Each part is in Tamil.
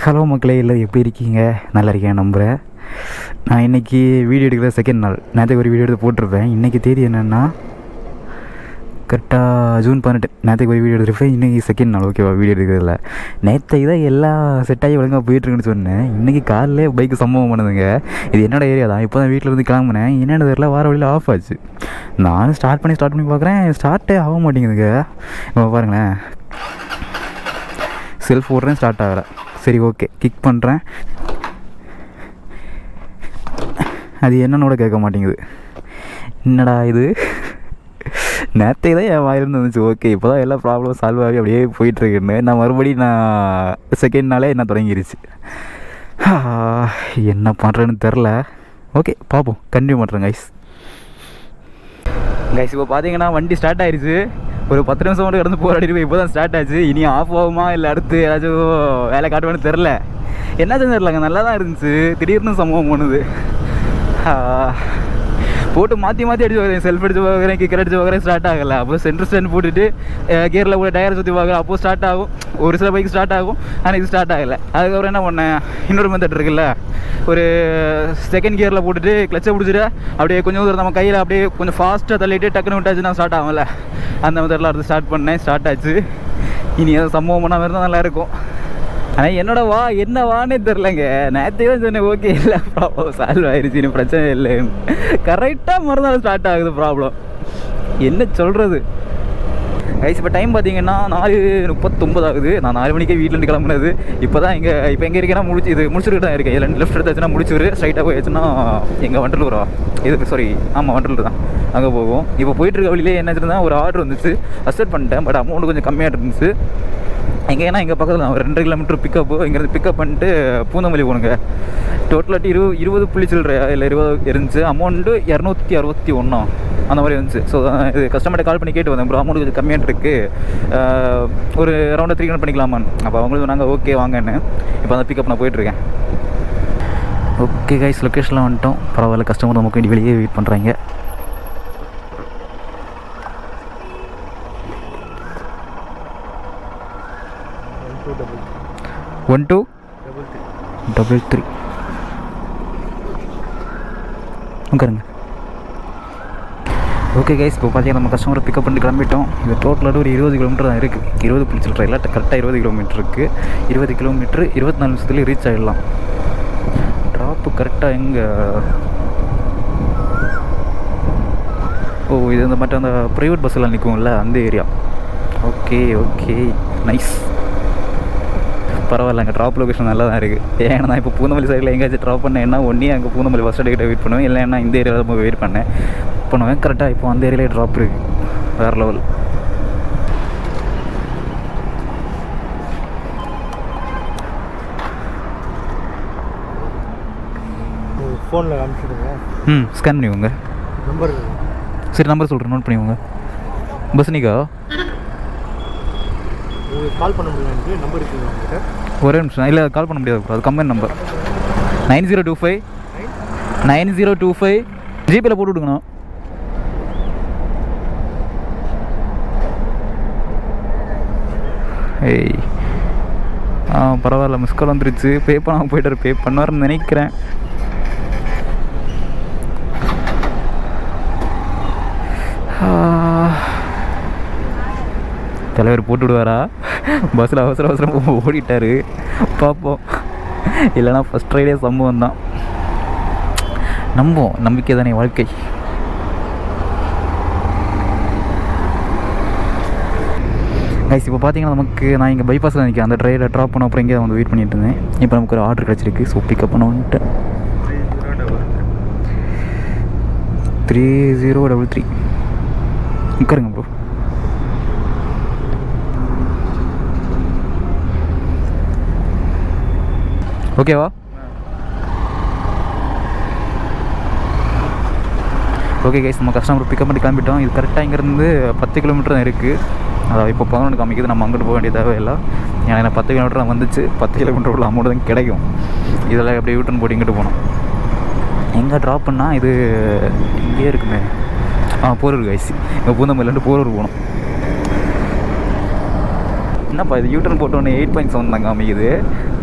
ஹலோ மக்களே, எல்லோரும் எப்படி இருக்கீங்க? நல்லா இருக்கேன் நம்புகிறேன். நான் இன்றைக்கி வீடியோ எடுக்கிற செகண்ட் நாள். நேற்றுக்கு ஒரு வீடியோ எடுத்து போட்டிருப்பேன். இன்றைக்கி தேதி என்னென்னா கரெக்டாக ஜூன் 18. நேற்றுக்கு ஒரு வீடியோ எடுத்துருப்பேன். இன்றைக்கி செகண்ட் நாள். ஓகேவா? வீடியோ எடுக்கிறதில்ல. நேற்றுக்கு தான் எல்லாம் செட்டாகி ஒழுங்காக போயிட்டுருக்குன்னு சொன்னேன். இன்றைக்கி காலையிலே பைக்கு சம்பவம் பண்ணுதுங்க. இது என்னோடய ஏரியா தான். இப்போ தான் வீட்டில் இருந்து கிளம்புனேன். என்னென்னு தெரியல, வார வழியில் ஆஃப் ஆச்சு. நானும் ஸ்டார்ட் பண்ணி பார்க்குறேன், ஸ்டார்ட்டே ஆக மாட்டேங்குதுங்க. இப்போ பாருங்களேன், செல்ஃப் ஓடுறேன், ஸ்டார்ட் ஆகலை. சரி, ஓகே, கிக் பண்ணுறேன். அது என்னன்னோட கேட்க மாட்டேங்குது. என்னடா இது? நேற்றே தான் என் வாயிலிருந்து வந்துச்சு. ஓகே, இப்போ தான் எல்லா ப்ராப்ளம் சால்வ் ஆகி அப்படியே போயிட்டுருக்குன்னு நான் மறுபடியும் செகண்ட் நாளே என்ன தொடங்கிருச்சு. என்ன பண்ணுறேன்னு தெரில. ஓகே, பார்ப்போம். கண்டினியூ பண்ணுறேன் கைஸ். இப்போ பார்த்தீங்கன்னா வண்டி ஸ்டார்ட் ஆயிடுச்சு. ஒரு 10 நிமிஷம் மட்டும் கடந்து போராடிட்டு இப்போ தான் ஸ்டார்ட் ஆச்சு. இனி ஆஃப் ஆகுமா இல்லை அடுத்து ஏதாச்சும் வேலை காட்டுவான்னு தெரில. என்னாச்சும் தெரிலங்க, நல்லா தான் இருந்துச்சு. திடீர்னு சம்பவம் பண்ணுது. போட்டு மாற்றி அடிச்சு பார்க்குறேன், செல்ஃப் அடிச்சு பார்க்குறேன், கிக்கர் அடிச்சு பார்க்குறேன், ஸ்டார்ட் ஆகலை. அப்போ சென்டர் ஸ்டாண்ட் போட்டுட்டு கியரில் கூட டயரை சுற்றி பார்க்குறேன், அப்போது ஸ்டார்ட் ஆகும். ஒரு சில பைக் ஸ்டார்ட் ஆகும், ஆனால் இது ஸ்டார்ட் ஆகலை. அதுக்கப்புறம் என்ன பண்ணேன், இன்னொரு மெத்தட் இருக்குல்ல, ஒரு செகண்ட் கியரில் போட்டுட்டு கிளச்சை பிடிச்சிட்டு அப்படியே கொஞ்சம் தூரம் நம்ம கையில் அப்படியே கொஞ்சம் ஃபாஸ்ட்டாக தள்ளிட்டு டக்குன்னு விட்டாச்சுன்னா ஸ்டார்ட் ஆகும்ல, அந்த மெத்தட்லாம் எடுத்து ஸ்டார்ட் பண்ணேன். ஸ்டார்ட் ஆச்சு. இனி எதாவது சம்பவம் பண்ணால் மாதிரி தான் நல்லாயிருக்கும். ஆனால் என்னோட என்ன வானே தெரிலங்க. நேற்றையே தான் சொன்னேன், ஓகே இல்லை ப்ராப்ளம் சால்வ் ஆயிடுச்சு, இன்னும் பிரச்சனை இல்லை. கரெக்டாக மறுநாள் ஸ்டார்ட் ஆகுது ப்ராப்ளம். என்ன சொல்கிறது கைஸ்? இப்போ டைம் பார்த்தீங்கன்னா 4:39 ஆகுது. நான் 4 மணிக்கே வீட்டிலேருந்து கிளம்புனது. இப்போ தான் இப்போ எங்கே இருக்கேன்னா முடிச்சுட்டு தான் இருக்கேன். இதில் லெஃப்ட் எடுத்தாச்சுன்னா முடிச்சுரு, ஸ்ட்ரைட்டாக போயாச்சுன்னா எங்கள் வண்டலூரா இது, சாரி, ஆமாம் வண்டலூர் தான், அங்கே போகும். இப்போ போயிட்டுருக்க வழியிலே என்ன வச்சுருந்தா ஒரு ஆர்டர் வந்துச்சு, அக்செப்ட் பண்ணிட்டேன். பட் அமௌண்ட் கொஞ்சம் கம்மியாக இருந்துச்சு. எங்கேன்னா எங்கள் பக்கத்தில் தான் ஒரு 2 கிலோமீட்டர் பிக்கப்பு. இங்கேருந்து பிக்கப் பண்ணிட்டு பூந்தமல்லி போகணுங்க. டோட்டலாட்டி 20 புள்ளி சில்லற இல்லை 20 இருந்துச்சு. அமௌண்ட்டு 261 அந்த மாதிரி இருந்துச்சு. ஸோ இது கஸ்டமர்கிட்ட கால் பண்ணி கேட்டு வந்தேன், ப்ரோ அமௌண்ட் கொஞ்சம் கம்மியாக இருக்குது, ஒரு அரௌண்ட் 300 பண்ணிக்கலாமான்னு. அப்போ அவங்களுக்கு நாங்கள் ஓகே வாங்கன்னு. இப்போ அந்த பிக்கப் நான் போயிட்டுருக்கேன். ஓகே கைஸ், லொக்கேஷனில் வந்துட்டோம். பரவாயில்ல, கஸ்டமர் நமக்கு வேண்டி வெளியே வெயிட் பண்ணுறாங்க. ஒன் 2 3 உட்காருங்க. ஓகே கைஸ், இப்போ பார்த்தீங்கன்னா நம்ம கஸ்டமரை பிக்கப் பண்ணி கிளம்பிட்டோம். இது டோட்டலாக ஒரு 20 கிலோமீட்டர் தான் இருக்குது. 20 புள்ளி சில்லற இல்லை, கரெக்டாக 20 கிலோமீட்டர் இருக்குது. 20 கிலோமீட்டர் 24 நிமிஷத்துலேயே ரீச் ஆகிடலாம். ட்ராப்பு கரெக்டாக எங்கே? இது இந்த மற்ற அந்த ப்ரைவேட் பஸ்ஸெல்லாம் நிற்கும்ல, அந்த ஏரியா. Okay okay, nice. பரவாயில்ல, அங்கே ட்ராப் லொக்கேஷன் நல்லா தான் இருக்குது. ஏன்னா நான் இப்போ பூந்தமல்லி சைடில் எங்கேயாச்சும் ட்ராப் பண்ணேன்னா ஒன்றே அங்கே பூந்தமல்லி பஸ் ஸ்டாண்ட் கிட்ட வெயிட் பண்ணுவேன், இல்லைன்னா இந்த ஏரியாவில் போய் வெயிட் பண்ணுவேன். கரெக்டாக இப்போ அந்த ஏரியாவிலே ட்ராப் இருக்குது. வேறு லெவல். ஃபோனில் காமிச்சிடுங்க. ஸ்கேன் பண்ணிக்கோங்க. நம்பர் சரி, நம்பர் சொல்கிறேன், நோட் பண்ணிக்கோங்க. பஸ்னிக்கா உங்களுக்கு கால் பண்ண முடியும். எனக்கு நம்பர் இருக்குங்க உங்கள்கிட்ட? ஒரே நிமிஷம். இல்லை, கால் பண்ண முடியாது, அது கம்பெனி நம்பர். 9025 ஜிபியில் போட்டு விடுங்கண்ணா. பரவாயில்ல, மிஸ் கால் வந்துருச்சு. பே பண்ணாமல் போய்ட்டார். பே பண்ணுவார்னு நினைக்கிறேன். தலைவர் போட்டு விடுவாரா? பஸ்ஸில் அவசரம் ஓடிட்டார். பார்ப்போம். இல்லைனா ஃபஸ்ட் ரைடே சம்பவம் தான். நம்புவோம், நம்பிக்கை தானே வாழ்க்கை. கைஸ், இப்போ பார்த்தீங்கன்னா நமக்கு நான் இங்கே பைபாஸில் நிற்கிறேன். அந்த ட்ரைவில் ட்ராப் பண்ண அப்புறம் இங்கே வந்து வெயிட் பண்ணிட்டு இருந்தேன். இப்போ நமக்கு ஒரு ஆர்டர் கிடச்சிருக்கு. ஸோ பிக்கப் பண்ண வந்துட்டு 3033 உட்காருங்க ப்ரோ. ஓகேவா? ஓகே கைஸ், நம்ம கஸ்டமர் பிக்கப் பண்ணி கிளம்பிட்டோம். இது கரெக்டாக இங்கேருந்து 10 கிலோமீட்டர் தான் இருக்குது. அதாவது இப்போ 11 காமிக்குது. நம்ம அங்கிட்டு போக வேண்டிய தேவையில்லை. ஏன்னா 10 கிலோமீட்டர் தான் வந்துச்சு. 10 கிலோமீட்டர் உள்ள அமௌண்ட் தான் கிடைக்கும். இதெல்லாம் அப்படியே யூட்டன் போட்டு இங்கிட்டு போனோம். எங்கே ட்ராப் பண்ணால் இது இங்கேயே இருக்குமே. போரூர் கைஸ். இப்போ பூந்தமல்லிலேருந்து போரூர் போகணும். என்னப்பா இது யூட்டன் போட்டோன்னே 8.7 தான் காமிக்குது.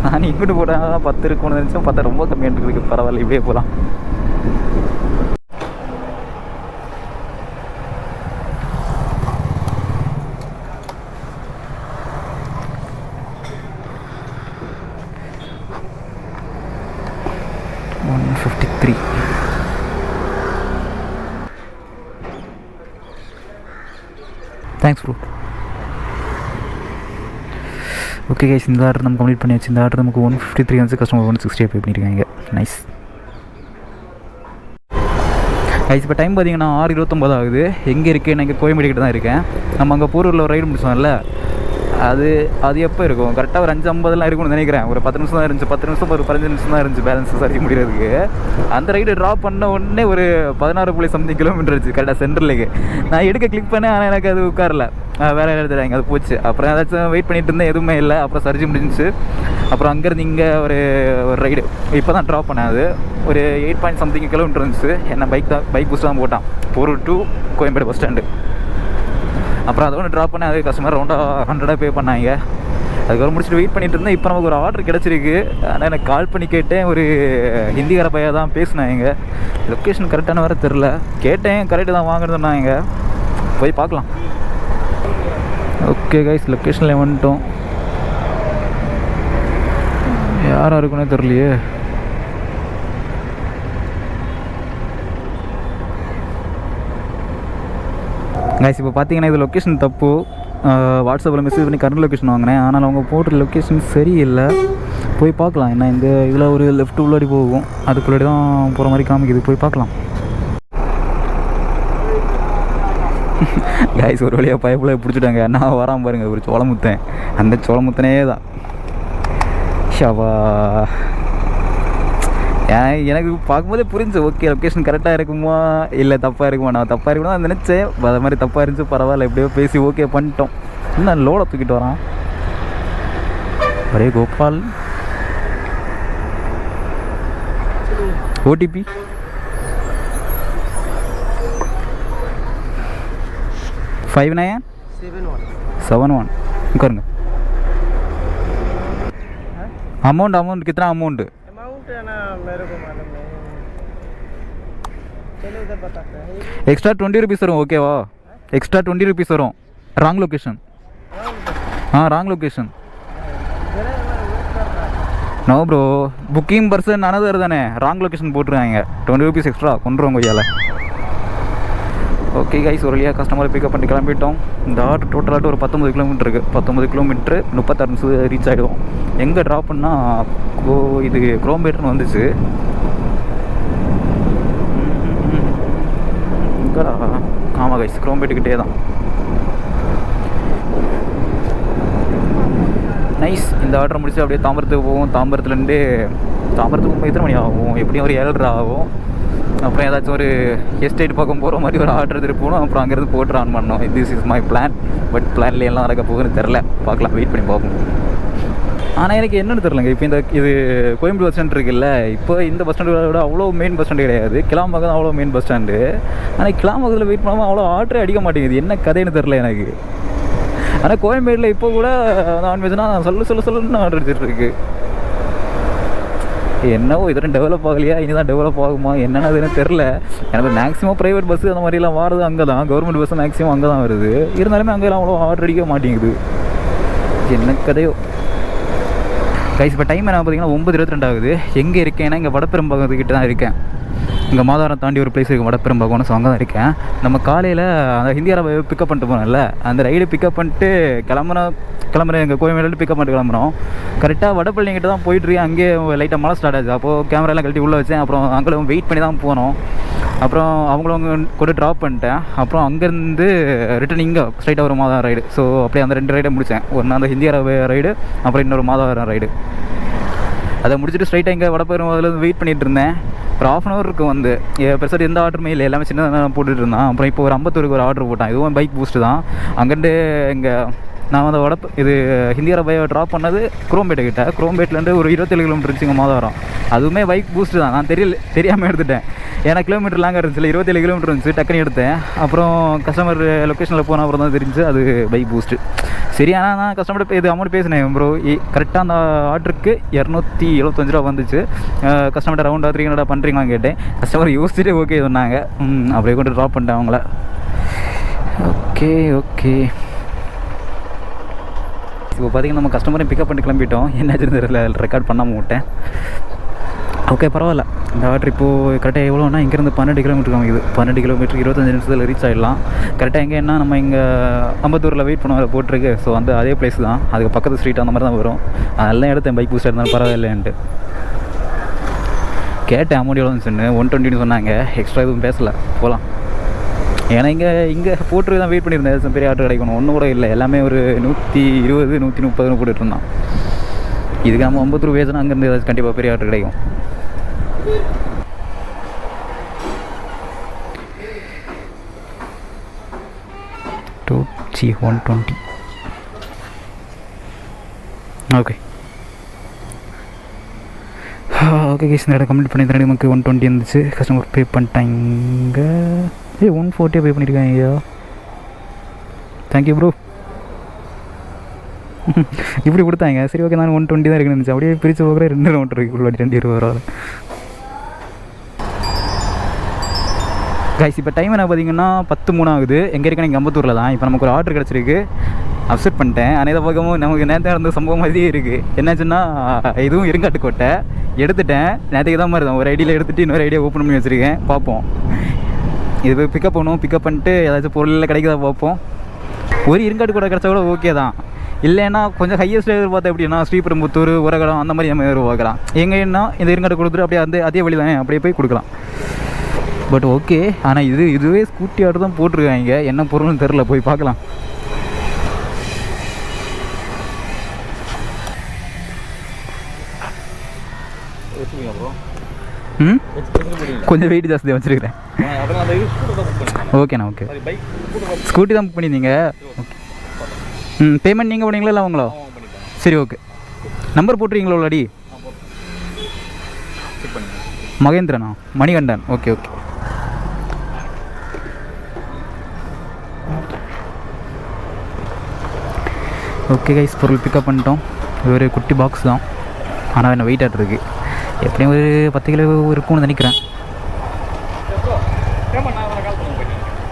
நான் இங்கிட்டு போட்டால் 10 இருக்கும்னு நினச்சேன், பார்த்தா ரொம்ப கம்மியாக இருக்குது. பரவாயில்ல, இப்படியே போகலாம். Thanks bro. ஓகே கைஸ், இந்த ஆர்டர் நம்ம கம்ப்ளீட் பண்ணியாச்சு. இந்த ஆர்டர் நமக்கு 153 வந்து கஸ்டமர் 160 பே பண்ணியிருக்காங்க. Nice guys. இப்போ டைம் பார்த்தீங்கன்னா 6:29 ஆகுது. எங்கே இருக்கேன்? நான் இங்கே கோயம்பேடு கிட்ட தான் இருக்கேன். நம்ம அங்கே போரூரில் ஒரு ரைடு முடிச்சோம்ல, அது எப்போ இருக்கும்? கரெக்டாக ஒரு 5:50 இருக்கும்னு நினைக்கிறேன். ஒரு 10 நிமிஷம் தான் இருந்துச்சு. 10 நிமிஷம் ஒரு 15 நிமிஷம் தான் இருந்துச்சு பேலன்ஸ் சரி முடிகிறதுக்கு. அந்த ரைடு ட்ராப் பண்ண உடனே ஒரு 16.something கிலோமீட்டர் இருந்துச்சு கரெக்டாக சென்டர்லேக்கு. நான் எடுக்க கிளிக் பண்ணேன், ஆனால் எனக்கு அது உட்காரல, வேறு எடுத்துட்டாங்க, அது போச்சு. அப்புறம் ஏதாச்சும் வெயிட் பண்ணிட்டு இருந்தேன், எதுவுமே இல்லை. அப்புறம் சர்ஜி முடிஞ்சிச்சு. அப்புறம் அங்கேருந்து இங்கே ஒரு ரைடு இப்போ தான் ட்ராப் பண்ணேன். அது ஒரு 8.something கிலோமீட்டர் இருந்துச்சு. என்ன பைக் பூஸ்ட் தான் போட்டான், Porur to Koyambedu bus stand. அப்புறம் அதை ஒன்று ட்ராப் பண்ணி அது கஸ்டமர் ரவுண்டாக 100 பே பண்ணாங்க. அதுக்கப்புறம் முடிச்சுட்டு வெயிட் பண்ணிட்டு இருந்தேன். இப்போ நமக்கு ஒரு ஆர்டர் கிடச்சிருக்கு. ஆனால் எனக்கு கால் பண்ணி கேட்டேன், ஒரு ஹிந்திக்கார பையா தான் பேசினாங்க. லொக்கேஷன் கரெக்டான வேறு தெரில. கேட்டேன், கரெக்டு தான் வாங்குறது சொன்னாங்க. போய் பார்க்கலாம். ஓகே கைஸ், லொக்கேஷனில் வந்துட்டோம். யாராக இருக்குன்னே தெரியலையே. கைஸ் இப்போ பார்த்தீங்கன்னா இது லொக்கேஷன் தப்பு. வாட்ஸ்அப்பில் மெசேஜ் பண்ணி கரண்ட் லொக்கேஷன் வாங்கினேன், ஆனால் அவங்க போட்ட லொக்கேஷன் சரியில்லை. போய் பார்க்கலாம். என்ன இந்த இதில் ஒரு லெஃப்ட் உள்ளாடி போகும், அதுக்குள்ளாடி தான் போகிற மாதிரி காமிக்குது. போய் பார்க்கலாம். கைஸ் ஒரு வழியாக பைப்பில் பிடிச்சிட்டாங்க. நான் வராமல் பாருங்கள், ஒரு சோளமுத்தேன். அந்த சோளமுத்தனே தான். ஷவா, எனக்கு பார்க்கும்போதே புரிஞ்சு, ஓகே லொக்கேஷன் கரெக்டாக இருக்குமா இல்லை தப்பாக இருக்குமா. நான் தப்பாக இருக்கணும் தான் நினச்சேன். அது மாதிரி தப்பாக இருந்துச்சு, பரவாயில்ல, எப்படியோ பேசி ஓகே பண்ணிட்டோம். இன்னும் லோடை தூக்கிட்டு வரான் ஒரே கோபால். ஓடிபி $5971 உட்காருங்க. अमाउंट कितना अमाउंट? है ना, मेरे को मालूम नहीं। चलो उधर बताते हैं। एक्स्ट्रा 20 रुपीस वரும் ஓகேவா? एक्स्ट्रा 20 रुपीस வரும். Wrong location. Wrong location. No bro, booking person another தானே, ராங் லொகேஷன் போட்டுருக்காங்க. 20 rupees எக்ஸ்ட்ரா கொண்டுருவோம் கொய்யால. ஓகே கைஸ், ஒரு வழியாக கஸ்டமரை பிக்கப் பண்ணி கிளம்பிட்டோம். இந்த ஆர்டர் டோட்டலாகிட்டு ஒரு 19 கிலோமீட்டர் இருக்குது. 19 கிலோமீட்டர் 36 நிமிஷம் ரீச் ஆகிடுவோம். எங்கே ட்ராப் பண்ணால் இது குரோம்பேட்னு வந்துச்சு. எங்கடா? ஆமாம் கைஸ், குரோம்பேட்டுக்கிட்டே தான். நைஸ். இந்த ஆர்டர் முடிச்சு அப்படியே தாம்பரத்துக்கு போவோம். தாம்பரத்துக்கு போய் எத்தனை மணி ஆகும்? எப்படியும் ஒரு 7:30 ஆகும். அப்புறம் ஏதாச்சும் ஒரு எஸ்டேட் பக்கம் போகிற மாதிரி ஒரு ஆர்டர் எடுத்துகிட்டு போகணும். அப்புறம் அங்கேருந்து போட்டு ஆன் பண்ணோம். This is my plan. But பிளான்ல எல்லாம் நடக்க போகுதுன்னு தெரில, பார்க்கலாம், வெயிட் பண்ணி பார்ப்போம். ஆனால் எனக்கு என்னென்னு தெரிலங்க, இப்போ இது கோயம்பேடு பஸ் ஸ்டாண்ட் இருக்குல்ல, இப்போ இந்த பஸ் ஸ்டாண்டோட விட அவ்வளோ மெயின் பஸ் ஸ்டாண்டு கிடையாது. கிளாம்பாக்கம் தான் அவ்வளோ மெயின் பஸ் ஸ்டாண்டு. ஆனால் கிளாம்பாக்கத்தில் வெயிட் பண்ணாமல் அவ்வளோ ஆர்டரே அடிக்க மாட்டேங்குது. என்ன கதைன்னு தெரில எனக்கு. ஆனால் கோயம்பேடில் இப்போ கூட நான்வெஜ்னா சொல்லுன்னு ஆர்டர் அடிச்சிட்ருக்கு. என்னவோ இதெல்லாம் டெவலப் ஆகலையா, இனி தான் டெவலப் ஆகுமா என்னென்னு தெரில. எனக்கு மேக்ஸிமம் ப்ரைவேட் பஸ்ஸு அந்த மாதிரிலாம் வாரது அங்கே தான். கவர்மெண்ட் பஸ்ஸு மேக்ஸிமம் அங்கே தான் வருது. இருந்தாலுமே அங்கெல்லாம் அவ்வளோ ஆர்டர் அடிக்க மாட்டேங்குது. என்ன கதையோ கைஸ். இப்போ டைம் என்ன பார்த்தீங்கன்னா 9:22 ஆகுது. எங்கே இருக்கேன்னா இங்கே வடபெரும்பாக்கத்துக்கிட்ட தான் இருக்கேன். இங்கே மாதாவரம் தாண்டி ஒரு பிளேஸ் இருக்குது, வடபெரும்பாக்கம்னு. ஸோ அங்கே தான் இருக்கேன். நம்ம காலையில் அந்த ஹிந்தியாரை பிக்கப் பண்ணிட்டு போனோம்ல, அந்த ரைடு பிக்கப் பண்ணிட்டு கிளம்புறேன். எங்கள் கோயம்பேடு பிக்கப் பண்ணிட்டு கிளம்புறோம். கரெக்டாக வடபழனிக்கிட்ட தான் போயிட்டுருக்கேன். அங்கேயே லைட்டாக மழை ஸ்டார்ட் ஆச்சு. அப்போது கேமராலாம் கழட்டி உள்ளே வச்சேன். அப்புறம் அங்கே வெயிட் பண்ணி தான் போனோம். அப்புறம் அவங்கள கூட ட்ராப் பண்ணிட்டேன். அப்புறம் அங்கேருந்து ரிட்டன் இங்கே ஸ்ட்ரைட்டாக ஒரு மாதம் ரைடு. ஸோ அப்படியே அந்த 2 ரைடை முடித்தேன். ஒன்று அந்த ஹிந்தியார ரைடு, அப்புறம் இன்னொரு மாதவரம் ரைடு. அதை முடிச்சுட்டு ஸ்ட்ரைட்டாக இங்கே வடபெரும்பாக்கத்தில் வெயிட் பண்ணிகிட்டு இருந்தேன். ஒரு 1/2 hour இருக்கும். வந்து பெருசாக எந்த ஆர்டருமே இல்லை, எல்லாமே சின்னதாக போட்டுட்டு இருந்தான். அப்புறம் இப்போ ஒரு 52 ஒரு ஆர்டர் போட்டான். இதுவும் பைக் பூஸ்ட்டு தான். அங்கேருந்து இங்கே நான் வந்து இது ஹிந்தியார பையை ட்ராப் பண்ணது குரோம்பேட்டுக்கிட்ட. குரோம்பேட்லேருந்து ஒரு 27 கிலோமீட்டர் இருந்துச்சு இங்கே மாதவரம். அதுவுமே பைக் பூஸ்ட்டு தான். நான் தெரியாமல் எடுத்துட்டேன். ஏன்னா கிலோமீட்டர் லாங்காக இருந்துச்சு, 27 கிலோமீட்டர் இருந்துச்சு. டக்குனு எடுத்தேன். அப்புறம் கஸ்டமர் லொக்கேஷனில் போன அப்புறம் தான் தெரிஞ்சு அது பைக் பூஸ்ட்டு. சரி, ஆனால் நான் கஸ்டமர்கிட்ட இது அமௌண்ட் பேசினேன் ப்ரோ. கரெக்டாக அந்த ஆர்டருக்கு 275 ரூபா வந்துச்சு. கஸ்டமர்கிட்ட ரவுண்டாக 300 பண்ணுறீங்களான்னு கேட்டேன். கஸ்டமர் யோசிச்சுட்டு ஓகே சொன்னாங்க. அப்படியே கொண்டு ட்ராப் பண்ணிட்டேன் அவங்கள. ஓகே இப்போ பார்த்தீங்கன்னா நம்ம கஸ்டமரையும் பிக்கப் பண்ணி கிளம்பிட்டோம். என்னாச்சுன்னு தெரியல, ரெக்கார்ட் பண்ணாமல் விட்டேன். ஓகே, பரவாயில்ல. இந்த ஆர்டர் இப்போது கரெக்டாக எவ்வளோனா இங்கேருந்து 12 கிலோமீட்டர் காமிக்குது. 12 கிலோமீட்டர் 25 நிமிஷத்தில் ரீச் ஆகிடலாம். கரெக்டாக எங்கேன்னா நம்ம இங்கே அம்பத்தூரில் வெயிட் பண்ண போட்டிருக்கு. ஸோ வந்து அதே பிளேஸ் தான், அதுக்கு பக்கத்து ஸ்ட்ரீட் அந்த மாதிரி தான் வரும். அதெல்லாம் எடுத்தேன் பைக் பூஸ்டாக இருந்தாலும் பரவாயில்லைன்ட்டு. கேட்டேன் அமௌண்ட் எவ்வளோன்னு சொன்னு 120 சொன்னாங்க. எக்ஸ்ட்ரா எதுவும் பேசலை, போகலாம். ஏன்னா இங்கே போட்டு தான் வெயிட் பண்ணியிருந்தேன். பெரிய ஆர்டர் கிடைக்கணும், ஒன்றும் கூட இல்லை. எல்லாமே ஒரு 120 130 போட்டுட்டு இருந்தான். இதுக்கு நம்ம 50 ரூபா பேசினா அங்கேருந்து ஏதாச்சும் கண்டிப்பாக பெரிய ஆர்டர் கிடைக்கும். சி 120. ஓகே கேஸ், இந்த இடம் கம்ப்ளீட் பண்ணி தரேன். நமக்கு 120 இருந்துச்சு. கஸ்டமர் பே பண்ணிட்டாங்க. 140 பே பண்ணியிருக்காங்க. ஐயா, தேங்க்யூ ப்ரோ. இப்படி கொடுத்தாங்க. சரி, ஓகே, நான் 120 தான் இருக்குன்னு இருந்துச்சு. அப்படியே பிரித்து போகிற 2 கிலோமீட்டர் இருக்குள்ள 20 ரூபா. கைஸ், இப்போ டைம் என்ன பார்த்தீங்கன்னா 10:03 ஆகுது. எங்கே இருக்கேன்? இங்கே அம்பத்தூரில் தான். இப்போ நமக்கு ஒரு ஆர்டர் கிடச்சிருக்கு. அப்செட் பண்ணிட்டேன். ஆனால் இதை பக்கமும் நமக்கு நேரத்தை நடந்த சம்பவம் மாதிரியே இருக்குது. என்னாச்சுன்னா, இதுவும் இருங்காட்டுக்கோட்டை எடுத்துட்டேன். நேற்றுக்கு தான் மாதிரி தான் ஒரு ஐடியில் எடுத்துகிட்டு இன்னொரு ஐடியா ஓப்பன் பண்ணி வச்சுருக்கேன். பார்ப்போம், இது போய் பிக்கப் பண்ணுவோம். பிக்கப் பண்ணிட்டு ஏதாச்சும் பொருளில் கிடைக்கிறதா பார்ப்போம். ஒரு இருங்காட்டுக்கோட்டை கிடச்சா கூட ஓகே தான். இல்லைன்னா கொஞ்சம் ஹையஸ்ட் எதிர்பார்த்தா எப்படின்னா ஸ்ரீபெரும்புத்தூர், உரகடம் அந்த மாதிரி நம்ம எதிர்பார்க்கலாம். எங்கன்னா இந்த இருங்காட்டு கொடுத்துட்டு அப்படியே அதே வழி தானே, அப்படியே போய் கொடுக்கலாம். But okay. ஆனால் இதுவே ஸ்கூட்டி ஆர்டர் தான் போட்டிருக்காங்க. என்ன பொருள்னு தெரில, போய் பார்க்கலாம். கொஞ்சம் வெயிட் ஜாஸ்தியாக வச்சுருக்கிறேன். ஓகேண்ணா, ஓகே. ஸ்கூட்டி தான் புக் பண்ணியிருந்தீங்க. ஓகே. பேமெண்ட் நீங்கள் பண்ணீங்களா இல்லை அவங்களோ? சரி, ஓகே. நம்பர் போட்டுருக்கீங்களா உள்ளாடி? மகேந்திரனா? மணிகண்டன். ஓகே. ஓகே கைஸ், பொருள் பிக்கப் பண்ணிட்டோம். இது ஒரு குட்டி பாக்ஸ் தான், ஆனால் என்ன வெயிட் ஆகிட்டு எப்படியும் ஒரு 10 கிலோ இருக்கும்னு நினைக்கிறேன்.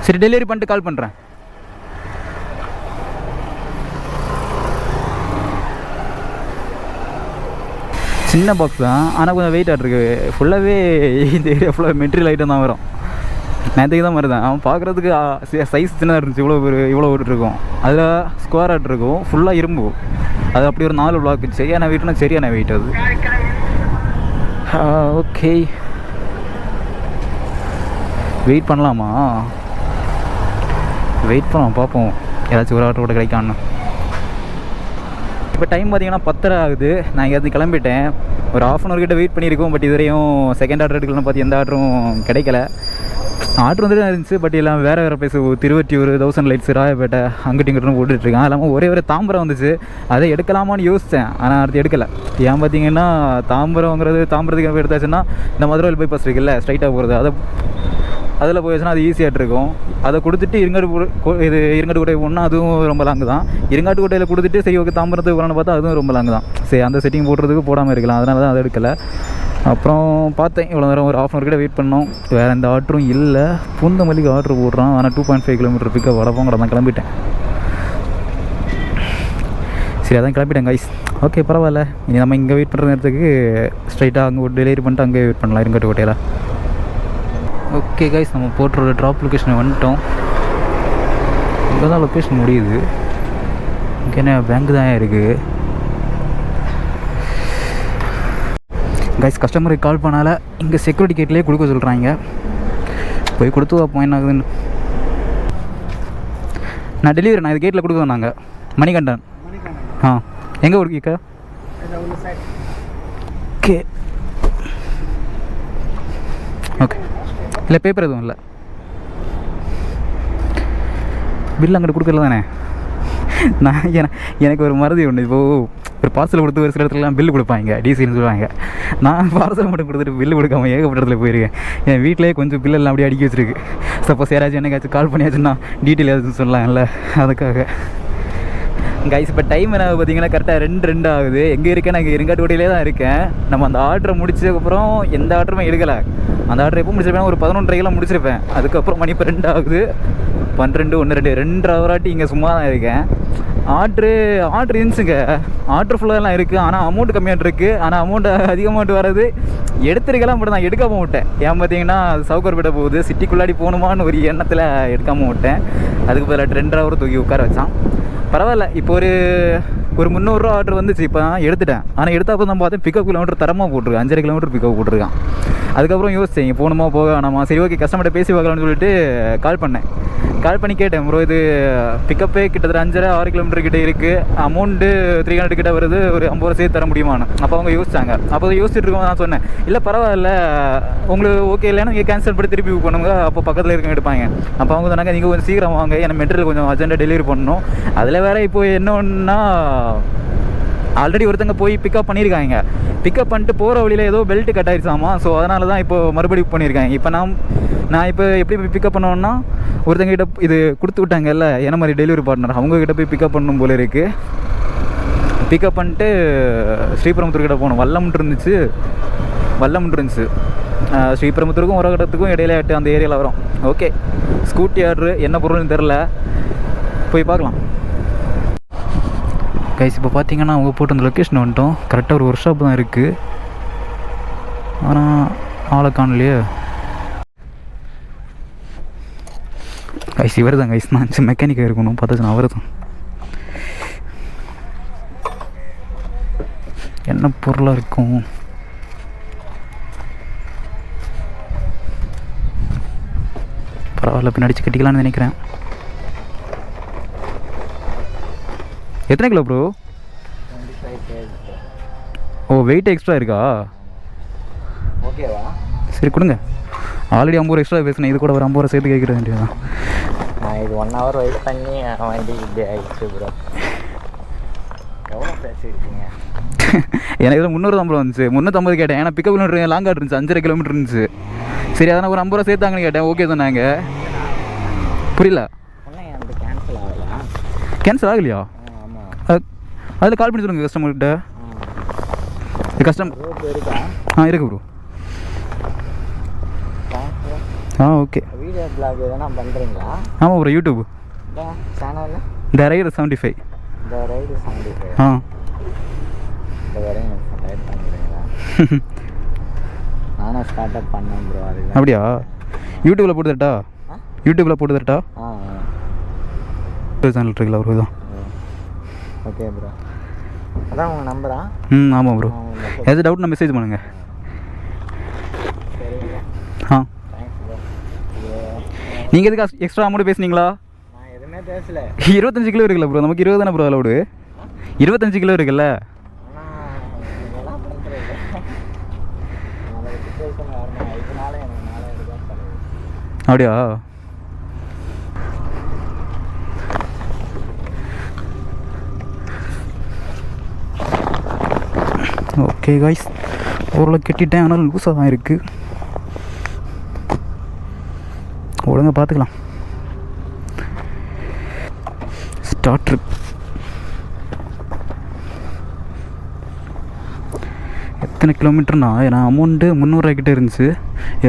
சரி, டெலிவரி பண்ணிட்டு கால் பண்ணுறேன். சின்ன பாக்ஸ் தான், ஆனால் கொஞ்சம் வெயிட் ஆகிட்டு ஃபுல்லாகவே இந்த ஏரியா ஃபுல்லாக மெட்டீரியல் ஐட்டம் தான் வரும். நேற்றுக்கு தான் மாதிரி தான். அவன் பார்க்குறதுக்கு சைஸ் சின்னதாக இருந்துச்சு. இவ்வளோ விட்டுருக்கும். அதில் ஸ்கொயர் ஆட் இருக்கும், ஃபுல்லாக இரும்பு. அது அப்படி ஒரு 4 பிளாக். சரியான வெயிட்னா சரியான வெயிட் அது. ஓகே, வெயிட் பண்ணலாமா? வெயிட் பண்ணலாம், பார்ப்போம் ஏதாச்சும் ஒரு ஆர்டர் கூட கிடைக்கான்னு. இப்போ டைம் பார்த்தீங்கன்னா 10:30 ஆகுது. நான் இங்கேருந்து கிளம்பிட்டேன். ஒரு 1/2 hour கிட்ட வெயிட் பண்ணியிருக்கோம். பட் இதுவரையும் செகண்ட் ஆர்டர் எடுக்கலன்னு பார்த்து எந்த ஆர்டரும் கிடைக்கல. ஆர்டர் வந்துட்டு தான் இருந்துச்சு. பட் எல்லாம் வேறு பிளேஸ், திருவொற்றியூர், 1000 லைட்ஸ், ராயப்பேட்டை, அங்கிட்டு இங்கிட்டு போட்டுட்ருக்கேன். அது இல்லாமல் ஒரே தாம்பரம் வந்துச்சு. அதை எடுக்கலாமான்னு யோசித்தேன், ஆனால் அடுத்து எடுக்கலை. ஏன் பார்த்தீங்கன்னா தாம்பரத்துக்கு எடுத்தாச்சுன்னா இந்த மதுரை பைபாஸ் இருக்குல்ல, ஸ்ட்ரைட்டாக போகிறது, அதில் போயிடுச்சுன்னா அது ஈஸியாக இருக்கும். அதை கொடுத்துட்டு இருங்காட்டுக்கோட்டை போனால் அதுவும் ரொம்ப லாங்கு தான். இருங்காட்டுக்கோட்டையில் கொடுத்துட்டு சரி ஓகே தாம்பரத்துக்கு போகலான்னு பார்த்தா அதுவும் ரொம்ப லாங்கு தான். சரி, அந்த செட்டிங் போடுறதுக்கு போடாமல் இருக்கலாம். அதனால தான் அதை எடுக்கலை. அப்புறம் பார்த்தேன், இவ்வளோ நேரம் ஒரு 1/2 hour கிட்ட வெயிட் பண்ணோம். வேறு எந்த ஆர்டரும் இல்லை. பூந்தமல்லிக்கு ஆர்டர் போடுறான். ஆனால் 2.5 கிலோமீட்டர் பிக்கப் வடப்போங்கிற தான் கிளம்பிட்டேன். சரி, அதான் கிளம்பிட்டேன் கைஸ். ஓகே, பரவாயில்ல. இனி நம்ம இங்கே வெயிட் பண்ணுற நேரத்துக்கு ஸ்ட்ரைட்டாக அங்கே ஒரு டெலிவரி பண்ணிட்டு அங்கேயே வெயிட் பண்ணலாம் இருங்காட்டுக்கோட்டையில். ஓகே கைஸ், நம்ம போட்டுற ட்ராப் லொக்கேஷனை வந்துட்டோம். இங்கே தான் லொக்கேஷன் முடியுது. இங்கே என்ன பேங்க் தான் இருக்குது கைஸ். கஸ்டமருக்கு கால் பண்ணால இங்கே செக்யூரிட்டி கேட்லேயே கொடுக்க சொல்கிறாங்க. போய் கொடுத்து பார்ப்போம் என்ன ஆகுதுன்னு. நான் டெலிவரி இது கேட்டில் கொடுக்க சொன்னாங்க. மணிகண்டன். எங்கே கொடுக்கீக்கா? ஓகே. இல்லை, பேப்பர் எதுவும் இல்லை. பில் அங்கிட்டு கொடுக்கல தானே. எனக்கு ஒரு மறதி ஒன்று. இப்போது ஒரு பார்சல் கொடுத்து ஒரு சில இடத்துலலாம் பில்லு கொடுப்பாங்க, டிசின்னு சொல்லுவாங்க. நான் பார்சல் மட்டும் கொடுத்துட்டு பில்லு கொடுக்காம ஏகப்பட்ட இடத்துல போயிருக்கேன். என் வீட்டிலேயே கொஞ்சம் பில்லெல்லாம் அப்படியே அடுக்கி வச்சிருக்கு. சப்போஸ் யாராச்சும் என்னைக்காச்சும் கால் பண்ணியாச்சுன்னா டீட்டெயில் எதுவும் சொல்லலாம்ல, அதுக்காக. கைஸ் இப்போ டைம் என்ன பார்த்தீங்கன்னா கரெக்டாக 2 ஆகுது. எங்கே இருக்கேன்? நான் இங்கே இருங்காட்டுக்கோட்டையிலே தான் இருக்கேன். நம்ம அந்த ஆர்டரை முடிச்சதுக்கப்புறம் எந்த ஆர்டருமே எடுக்கலை. அந்த ஆர்டர் எப்போ முடிச்சிருப்பேன்? ஒரு 11:30 முடிச்சிருப்பேன். அதுக்கப்புறம் மணி இப்போ 2 ஆகுது. 12, 1, 2 2 ஹவராட்டி இங்கே சும்மா தான் இருக்கேன். ஆர்டர் இருந்துச்சுங்க. ஆர்டர் ஃபுல்லாக இருக்குது. ஆனால் அமௌண்ட் கம்மியாக இருக்குது. ஆனால் அமௌண்ட் அதிகமாகிட்டு வர்றது எடுத்துருக்கலாம். மட்டும் நான் எடுக்காமல் விட்டேன். ஏன் பார்த்தீங்கன்னா அது சவுக்கர்பேட்டை போகுது, சிட்டிக்குள்ளாடி போகணுமான்னு ஒரு எண்ணத்தில் எடுக்காமல் விட்டேன். அதுக்கு பதிலாக 2 ஹவர் தூக்கி உட்கார வச்சான். பரவாயில்ல. இப்போ ஒரு 300 ரூபா ஆர்டர் வந்துச்சு. இப்போ எடுத்துட்டேன். ஆனால் எடுத்தப்போ தான் பார்த்தேன் பிக்கப் கிலோமீட்டர் தரமாக போட்டிருக்கேன். 5.5 கிலோமீட்டர் பிக்கப் போட்டிருக்கான். அதுக்கப்புறம் யோசிச்சேன் இங்கே போகணுமா போக வேணாமா. சரி ஓகே கஸ்டமர்கிட்ட பேசி பார்க்கலாம்னு சொல்லிட்டு கால் பண்ணி கேட்டேன். ப்ரோ இது பிக்கப்பே கிட்டத்தட்ட 5.5-6 கிலோமீட்டர் கிட்டே இருக்குது, அமௌண்ட்டு 300 கிட்ட வருது, ஒரு 50 ரூபா சேர்த்து தர முடியுமான்னு. அப்போ அவங்க யோசிச்சாங்க. அப்போ யோசிச்சுட்டு இருக்கோம். நான் சொன்னேன் இல்லை பரவாயில்ல, உங்களுக்கு ஓகே இல்லைன்னா நீங்கள் கேன்சல் பண்ணி திருப்பி புக் பண்ணுங்க, அப்போ பக்கத்தில் இருக்க எடுப்பாங்க. அப்போ அவங்க சொன்னாங்க நீங்கள் கொஞ்சம் சீக்கிரம் வாங்க, எனக்கு மெட்டீரியல் கொஞ்சம் அர்ஜென்ட்டாக டெலிவரி பண்ணணும். அதில் வேறு இப்போ என்ன ஒன்றுனா ஆல்ரெடி ஒருத்தங்க போய் பிக்கப் பண்ணியிருக்காங்க. பிக்கப் பண்ணிட்டு போகிற வழியில் ஏதோ பெல்ட் கட் ஆயிடுச்சாமா. ஸோ அதனால தான் இப்போ மறுபடியும் பண்ணியிருக்காங்க. இப்போ நான் இப்போ எப்படி போய் பிக்கப் பண்ணுவேன்னா ஒருத்தங்கிட்ட இது கொடுத்து விட்டாங்கல்ல என்ன மாதிரி டெலிவரி பார்ட்னர், அவங்கக்கிட்ட போய் பிக்கப் பண்ணணும் போல இருக்குது. பிக்கப் பண்ணிட்டு ஸ்ரீபெரும்புத்தூர்கிட்ட போகணும். வல்லமுட்டு இருந்துச்சு. ஸ்ரீபெரும்புத்தூருக்கும் உரகடத்துக்கும் இடையில அந்த ஏரியாவில் வரும். ஓகே ஸ்கூட்டி ஆர்டரு என்ன பொருள்னு தெரில, போய் பார்க்கலாம். கைஸ் இப்போ பார்த்தீங்கன்னா அவங்க போட்டு அந்த லொக்கேஷன் வந்துட்டோம். கரெக்டாக ஒரு ஒர்க் ஷாப் தான் இருக்குது. ஆனால் ஆளை காணலையே. கைஸ் இவர் தான் கைஸ். நான் மெக்கானிக்காக இருக்கணும் பார்த்தாச்சு. நான் அவர் தான். என்ன பொருளாக இருக்கும்? பரவாயில்ல பின்னாடி கட்டிக்கலான்னு நினைக்கிறேன். எத்தனை கிலோ ப்ரோ? ஓ வெயிட் எக்ஸ்ட்ரா இருக்கா? ஓகேவா? சரி கொடுங்க. ஆல்ரெடி 50 ரூபா எக்ஸ்ட்ரா பேசுனேன். இது கூட ஒரு 50 ரூபா சேர்த்து கேட்குற வேண்டியதான். நான் இது 1 ஹவர் வெயிட் பண்ணி வண்டி இப்படி ஆயிடுச்சு ப்ரோ. எவ்வளோ பேசியிருக்கீங்க? எனக்கு இதில் 350 வந்துச்சு. 350 கேட்டேன். ஏன்னா பிக்கப் கிலோமீட்டர் லாங்காக இருந்துச்சு, 5.5 கிலோமீட்டர் இருந்துச்சு. சரி அதான் ஒரு 50 ரூபா சேர்த்தாங்கன்னு கேட்டேன். ஓகே சொன்னாங்க. புரியல. அந்த கேன்சல் ஆகலையா? கேன்சல் ஆகலையா? அதில் கால் பண்ணி சொல்லுங்கள் கஸ்டமர்கிட்ட. கஸ்டமர் இருக்கா? இருக்கு ப்ரோ. ஓகே. வீடியோ பிளாக் எதனா பண்ணுறீங்களா? ஆமாம் ப்ரோ. யூடியூப் சேனலில் த ரைடு 75. த ரைடு 75. இந்த வரையும் ரைட் பண்ணுறீங்களா? நானும் ஸ்டார்ட் அப் பண்ணேன் ப்ரோ. அது அப்படியா? யூடியூப்பில் போட்டு தரட்டா? யூடியூப்பில் போட்டு தரட்டா? சேனல் இருக்குல்ல ஒரு தான். Okay bro. அதான் உங்கள் நம்பரா? ஆமாம் ப்ரோ. ஏதாச்சும் டவுட்னா மெசேஜ் பண்ணுங்க. நீங்கள் எதுக்கு எக்ஸ்ட்ரா அமௌண்ட் பேசுனீங்களா? நான் எதுவுமே பேசல. 25 கிலோ இருக்குல்ல ப்ரோ, நமக்கு 20 தானே ப்ரோ அலவுடு? 25 கிலோ இருக்குல்ல. அப்படியா? ஓகே காய்ஸ், ஓரளவு கட்டிட்டேன். ஆனால் லூஸாக தான் இருக்குது. ஒழுங்காக பார்த்துக்கலாம். Start trip. எத்தனை கிலோமீட்டர்னா நான் அமௌண்ட்டு 300 ரூபாய்க்கிட்ட இருந்துச்சு.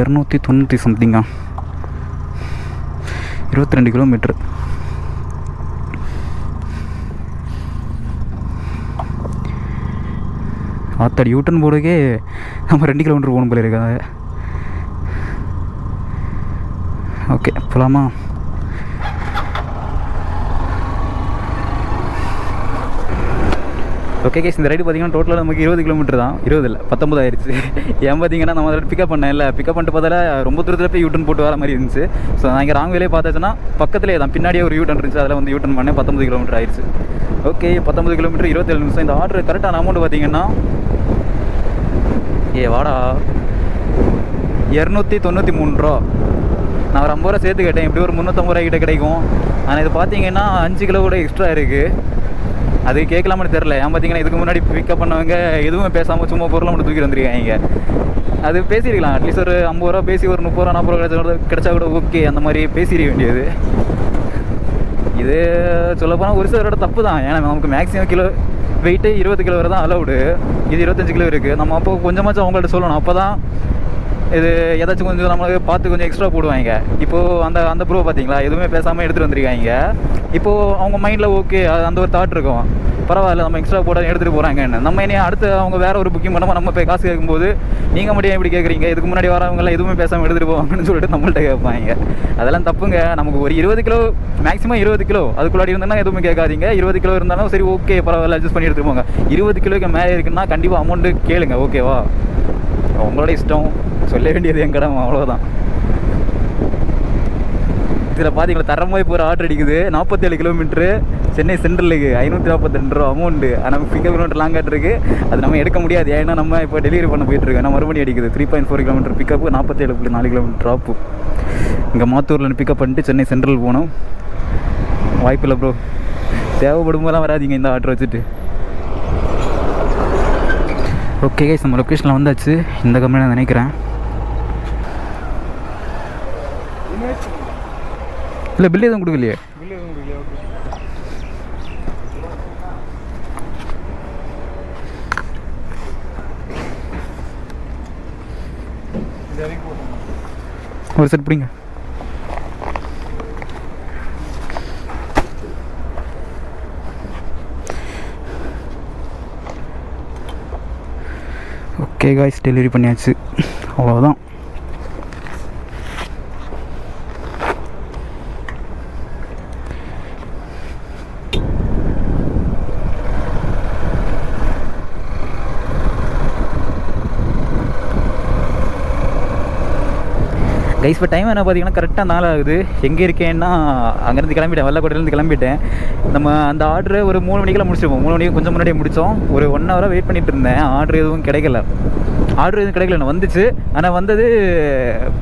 290 சம்திங்கா. 22 கிலோமீட்ரு. ஆத்தாடி யூட்டன் போடுறதுக்கே நம்ம 2 கிலோமீட்டர் போகணும் போல இருக்காங்க. ஓகே போகலாமா? ஓகே கேஸ், இந்த ரைடு பார்த்தீங்கன்னா டோட்டலாக நமக்கு 20 கிலோமீட்டர் தான். 20 இல்லை 19 ஆயிடுச்சு. ஏன் பார்த்தீங்கன்னா நம்ம அதில் பிக்கப் பண்ணேன் இல்லை, பிக்கப் பண்ணிட்டு பார்த்தால ரொம்ப தூரத்தில் போய் யூட்டன் போட்டு வர மாதிரி இருந்துச்சு. ஸோ நான் இங்கே ராங் வேலையே பார்த்தாச்சுன்னா பக்கத்துலேயே தான் பின்னாடியே ஒரு யூட்டன் இருந்துச்சு. அதில் வந்து யூட்டன் பண்ணேன். 19 கிலோமீட்டர் ஆயிடுச்சு. ஓகே 19 கிலோமீட்டர் 27 நிமிஷம். இந்த ஆர்டர் கரெக்டான அமௌண்ட் பார்த்தீங்கன்னா வாடா 293 ரூபா. நான் ஒரு 50 ரூபா சேர்த்து கேட்டேன். எப்படி ஒரு 350 ரூபாய்க்கிட்ட கிடைக்கும். ஆனால் இது பார்த்தீங்கன்னா 5 கிலோ கூட எக்ஸ்ட்ரா இருக்குது. அது கேட்கலாமான்னு தெரில. ஏன் பார்த்தீங்கன்னா இதுக்கு முன்னாடி பிக்கப் பண்ணவங்க எதுவுமே பேசாமல் சும்மா பொருளை மட்டும் தூக்கி வந்துருக்காங்க. அது பேசியிருக்கலாம், அட்லீஸ்ட் ஒரு 50 ரூபா பேசி ஒரு 30 ரூபா 40 ரூபா கிடைச்சா கூட ஓகே, அந்த மாதிரி பேசிட வேண்டியது. இது சொல்லப்போனால் ஒரு சிலரோட தப்பு தான். ஏன்னா நமக்கு மேக்ஸிமம் கிலோ வெயிட்டு 20 கிலோ வரை தான் அலவுடு. இது 25 கிலோ இருக்குது. நம்ம அப்போ கொஞ்சமாச்சும் அவங்கள்ட்ட சொல்லணும். அப்போ தான் இது ஏதாச்சும் கொஞ்சம் நம்மளுக்கு பார்த்து கொஞ்சம் எக்ஸ்ட்ரா போடுவாங்க. இப்போது அந்த ப்ரோ பார்த்தீங்களா, எதுவுமே பேசாமல் எடுத்துகிட்டு வந்திருக்காங்க. இப்போது அவங்க மைண்டில் ஓகே அந்த ஒரு தாட் இருக்கும், பரவாயில்ல நம்ம எக்ஸ்ட்ரா போட எடுத்துகிட்டு போகிறாங்கன்னு. நம்ம இனி அடுத்து அவங்க வேறு ஒரு புக்கிங் பண்ணாமல் நம்ம போய் காசு கேட்கும்போது நீங்கள் மட்டும் எப்படி கேட்குறீங்க, இதுக்கு முன்னாடி வரவங்களாம் எதுவுமே பேசாமல் எடுத்துகிட்டு போவாங்கன்னு சொல்லிட்டு நம்மள்ட்ட கேட்பாங்க. அதெல்லாம் தப்புங்க. நமக்கு ஒரு 20 கிலோ மேக்ஸிமம் 20 கிலோ அதுக்குள்ளாடி இருந்தாலும் எதுவுமே கேட்காதீங்க. 20 கிலோ இருந்தாலும் சரி ஓகே பரவாயில்ல அட்ஜஸ்ட் பண்ணி எடுத்துகிட்டு போங்க. 20 கிலோக்கு மேலே இருக்குன்னா கண்டிப்பாக அமௌண்ட்டு கேளுங்க, ஓகேவா? உங்களோட இஷ்டம், சொல்ல வேண்டியது என் கடமை, அவ்வளோதான். இதில் பார்த்தீங்களா தரமாக இப்போ ஒரு ஆர்டர் அடிக்குது. 47 கிலோமீட்ரு சென்னை சென்ட்ரலுக்கு 542 ரூபா அமௌண்ட்டு. நமக்கு பிக்கப் கிலோமீட்டர் லாங்காக இருக்குது, அது நம்ம எடுக்க முடியாது. ஏன்னா நம்ம இப்போ டெலிவரி பண்ண போயிட்டுருக்கோம். நம்ம மறுபடியும் அடிக்குது 3.4 கிலோமீட்டர் பிக்கப்பு, 47.4 கிலோமீட்டர் ட்ராப்பு. இங்கே மாத்தூரில் பிக்கப் பண்ணிட்டு சென்னை சென்ட்ரல் போகணும். வாய்ப்பில்லை ப்ரோ, தேவைப்படும் போதெல்லாம் வராதிங்க இந்த ஆர்டர் வச்சுட்டு. ஓகே கைஸ், நம்ம லொக்கேஷனில் வந்தாச்சு. இந்த கம்பெனி நான் நினைக்கிறேன். இல்லை பில் எதுவும் கொடுக்கலையே. ஒரு செட் பிடிங்க. ஓகே காய்ஸ், டெலிவரி பண்ணியாச்சு, அவ்வளோதான். கைஸ் இப்போ டைம் என்ன பார்த்தீங்கன்னா கரெக்டாக 4 ஆகுது. எங்கே இருக்கேன்னா அங்கேருந்து கிளம்பிட்டேன், வெள்ளக்கோட்டையிலேருந்து கிளம்பிட்டேன். நம்ம அந்த ஆர்டரை ஒரு 3 மணிக்கெல்லாம் முடிச்சிருப்போம். 3 மணிக்கு கொஞ்சம் முன்னாடியே முடித்தோம். ஒரு 1 ஹவராக வெயிட் பண்ணிட்டு இருந்தேன். ஆர்டர் எதுவும் கிடைக்கல. வந்துச்சு. ஆனால் வந்தது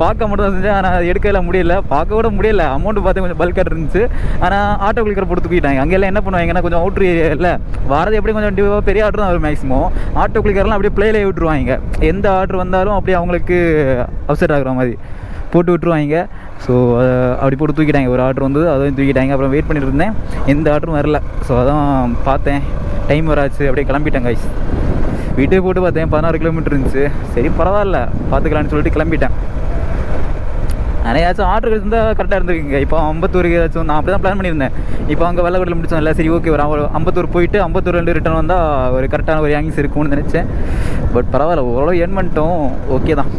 பார்க்க மட்டும் தான் செஞ்சேன். ஆனால் எடுக்கலாம் முடியல, பார்க்க கூட முடியல. அமௌண்ட்டு பார்த்து கொஞ்சம் பல்காக இருந்துச்சு. ஆனால் ஆட்டோ கிளிக்கரை போட்டு தூக்கிட்டாங்க. அங்கெல்லாம் என்ன பண்ணுவாங்கன்னா கொஞ்சம் அவுட்ரு ஏரியா இல்லை, வாரது எப்படி கொஞ்சம் பெரிய ஆர்டர் தான் வரும் மேக்ஸிமம். ஆட்டோ கிளிக்கர்லாம் அப்படியே பிளேலே விட்டுருவாங்க. எந்த ஆர்டர் வந்தாலும் அப்படியே அவங்களுக்கு அப்செட் ஆகுற மாதிரி போட்டு விட்டுருவாங்க. ஸோ அப்படி போட்டு தூக்கிட்டாங்க. ஒரு ஆர்டர் வந்தது, அதையும் தூக்கிட்டாங்க. அப்புறம் வெயிட் பண்ணிட்டு இருந்தேன், எந்த ஆர்டரும் வரல. ஸோ அதான் பார்த்தேன், டைம் வராச்சு, அப்படியே கிளம்பிட்டேன் கைஸ். வீட்டுக்கு போட்டு பார்த்தேன் 16 கிலோமீட்டர் இருந்துச்சு. சரி பரவாயில்ல பார்த்துக்கலான்னு சொல்லிட்டு கிளம்பிட்டேன். நிறையாச்சும் ஆர்டர் இருந்தால் கரெக்டாக இருந்துருக்குங்க. இப்போ 51 ஏதாச்சும் நான் அப்படி தான் பிளான் பண்ணியிருந்தேன். இப்போ அங்கே வெள்ளக்கோட்டையில் முடிச்சோம் இல்லை, சரி ஓகே ஒரு 51 போயிட்டு 52 ரிட்டர்ன் வந்தால் ஒரு கரெக்டான ஒரு ஏங்கிஸ் இருக்கும்னு நினச்சேன். பட் பரவாயில்ல, ஓரளவு ஏர்ன் பண்ணிட்டோம், ஓகே தான்.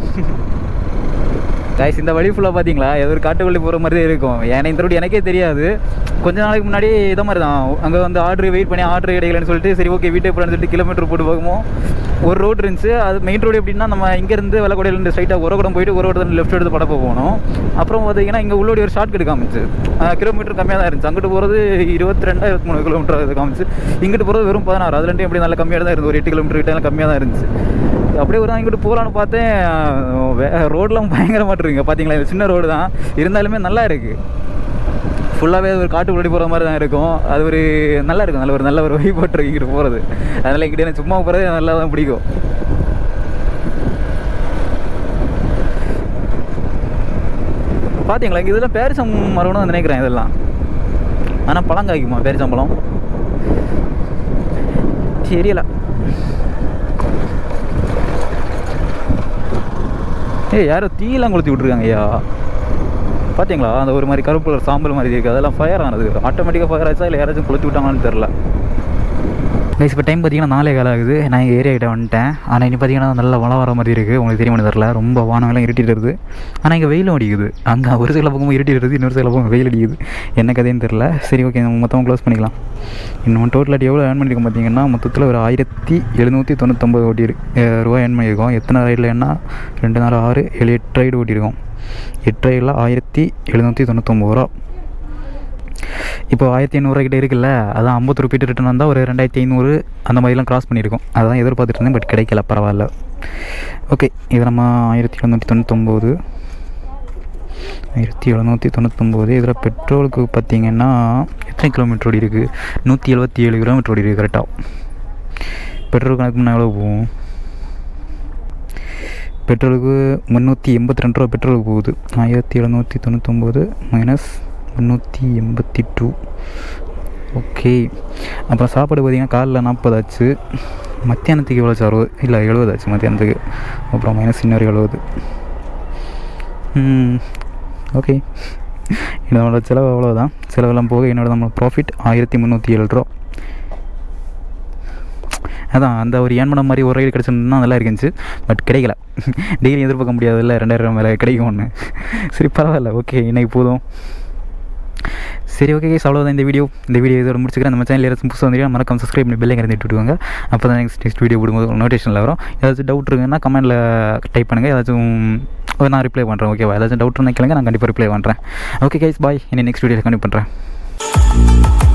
கைஸ் இந்த வழி ஃபுல்லாக பார்த்தீங்களா ஏதோ ஒரு காட்டுவள்ளி போகிற மாதிரி தான் இருக்கும். ஏன்னா இந்த ரோடு எனக்கே தெரியாது. கொஞ்ச நாளைக்கு முன்னாடி இதை மாதிரி தான் அங்கே வந்து ஆர்டர் வெயிட் பண்ணி ஆர்டர் கிடைக்கலன்னு சொல்லிட்டு சரி ஓகே வீட்டுக்கு போகலான்னு சொல்லிட்டு கிலோமீட்டர் போட்டு போகும்போது ஒரு ரோடு இருந்துச்சு. அது மெயின் ரோடு எப்படின்னா நம்ம இங்கேருந்து வெள்ளக்கோட்டையிலேருந்து ஸ்ட்ரைட்டாக உரகுடம் போயிட்டு உரகுடம் லெஃப்ட் எடுத்து படப்ப போகணும். அப்புறம் பார்த்தீங்கன்னா இங்கே உள்ளோடி ஒரு ஷார்ட் கட் காமிச்சு, கிலோமீட்டர் கம்மியாக தான் இருந்துச்சு. அங்கிட்டு போகிறது 22-23 கிலோமீட்டர் அது காமிச்சு, இங்கிட்டு போகிறது வெறும் 16. அது ரெண்டும் எப்படி நல்ல கம்மியாக தான் இருந்தது, ஒரு 8 கிலோமீட்டர் கிட்ட கம்மியாக தான் இருந்துச்சு. அப்படியே ஒரு இங்கிட்டு போகலான்னு பார்த்தேன், ரோடெலாம் பயங்கர மாட்டிருக்குங்க. பார்த்தீங்களா இது சின்ன ரோடு தான், இருந்தாலுமே நல்லா இருக்குது. ஃபுல்லாகவே ஒரு காட்டுக்குள்ளே போகிற மாதிரி தான் இருக்கும். அது ஒரு நல்லா இருக்கும், நல்ல ஒரு வழி போட்டு இங்கிட்டு போகிறது. அதனால் இங்கிட்ட எனக்கு சும்மா போகிறது நல்லா தான் பிடிக்கும். பார்த்தீங்களா இங்கே இதெல்லாம் பேரிச்சம் மரம்னு நினைக்கிறேன் இதெல்லாம். ஆனால் பழம் காய்க்குமா பேரிச்சம்பழம் தெரியல. யாரோ தீயெல்லாம் கொளுத்தி விட்ருக்காங்க ஐயா. பார்த்தீங்களா அந்த ஒரு மாதிரி கருப்பு கலர் சாம்பல் மாதிரி இருக்குது, அதெல்லாம் ஃபயர் ஆனது. ஆட்டோமேட்டிக்காக ஃபயர் ஆச்சா இல்லை யாராச்சும் கொளுத்தி விட்டாங்கன்னு தெரில. கைஸ் இப்போ டைம் பார்த்தீங்கன்னா 4:15 ஆகுது. நான் எங்கள் ஏரியா கிட்ட வந்துட்டேன். ஆனால் இனி பார்த்தீங்கன்னா நல்லா மழை வர மாதிரி இருக்குது. உங்களுக்கு தெரியுமான்னு தெரில, ரொம்ப வானங்கள்லாம் இருட்டிடுறது. ஆனால் இங்கே வெயிலும் அடிக்குது. அங்கே ஒரு சில பக்கமும் இருட்டிடுறது, இன்னொரு சில பக்கம் வெயில் அடிக்குது. என்ன கதைன்னு தெரில. சரி ஓகே நம்ம மொத்தமாக க்ளோஸ் பண்ணிக்கலாம். இன்னும் டோட்டலாக எவ்வளோ ஏர்ன் பண்ணியிருக்கோம் பார்த்தீங்கன்னா மொத்தத்தில் ஒரு 1799 ரூபா ஏர்ன் பண்ணியிருக்கோம். எத்தனை ரைடில் என்ன 2 4 6 7 8 ரைடு ஓட்டியிருக்கோம். 8 ரைடில் 1799 ரூபா. இப்போ 1500 கிட்டே இருக்குல்ல, அதான் 50 ருபீட்டு ரிட்டன் வந்தால் ஒரு 2500 அந்த மாதிரிலாம் க்ராஸ் பண்ணியிருக்கோம். அதான் எதிர்பார்த்துட்டு இருந்தேன், பட் கிடைக்கல, பரவாயில்ல. ஓகே இது நம்ம 1799 1799. இதில் பெட்ரோலுக்கு பார்த்திங்கன்னா எத்தனை கிலோமீட்டர் ஓடி இருக்குது? 177 கிலோமீட்டர் ஓடி இருக்குது கரெக்டாக. பெட்ரோல் கணக்கு முன்னே எவ்வளோ போகும்? பெட்ரோலுக்கு 382 ரூபா பெட்ரோலுக்கு போகுது. 1799 மைனஸ் 382. ஓகே. அப்புறம் சாப்பாடு பார்த்திங்கன்னா காலைல 40 ஆச்சு, மத்தியானத்துக்கு எவ்வளோ சார்? 60 இல்லை 70 ஆச்சு மத்தியானத்துக்கு. அப்புறம் மைனஸ் இன்னொரு 70. ஓகே. என்னோட செலவு அவ்வளோதான். செலவெல்லாம் போக என்னோட நம்ம ப்ராஃபிட் 1307 ரூபா. அதான் அந்த ஒரு ஏன் பண்ண மாதிரி ஒரு ரைடு கிடச்சிருந்தா நல்லா இருந்துச்சு. பட் கிடைக்கல. டெய்லி எதிர்பார்க்க முடியாதுல்ல 2000 மேலே கிடைக்கும் ஒன்று. சரி பரவாயில்ல, ஓகே இன்றைக்கி போதும். சரி ஓகே கைஸ், அவ்வளோதான் இந்த வீடியோ இதோட முடிச்சுக்கிறேன். நம்ம சேனல் யாராச்சும் புதுசாக வந்துட்டு மறக்காம சப்ஸ்கிரைப் பண்ணி பெல்லை கறந்து விட்டுவிடுவாங்க. அப்போ தான் நெக்ஸ்ட் வீடியோ போடும்போது நோட்டிஃபிகேஷனில் வரும். ஏதாச்சும் டவுட் இருக்குன்னா கமெண்ட்டில் டைப் பண்ணுங்கள். ஏதாச்சும் நான் ரிப்ளை பண்ணுறேன். ஓகேவா? ஏதாச்சும் டவுட் இருந்தால் கேளுங்க, நான் கண்டிப்பாக ரிப்ளை பண்ணுறேன். ஓகே கைஸ், பாய். இனி நெக்ஸ்ட் வீடியோவில் கண்டிப்பாக பண்ணுறேன்.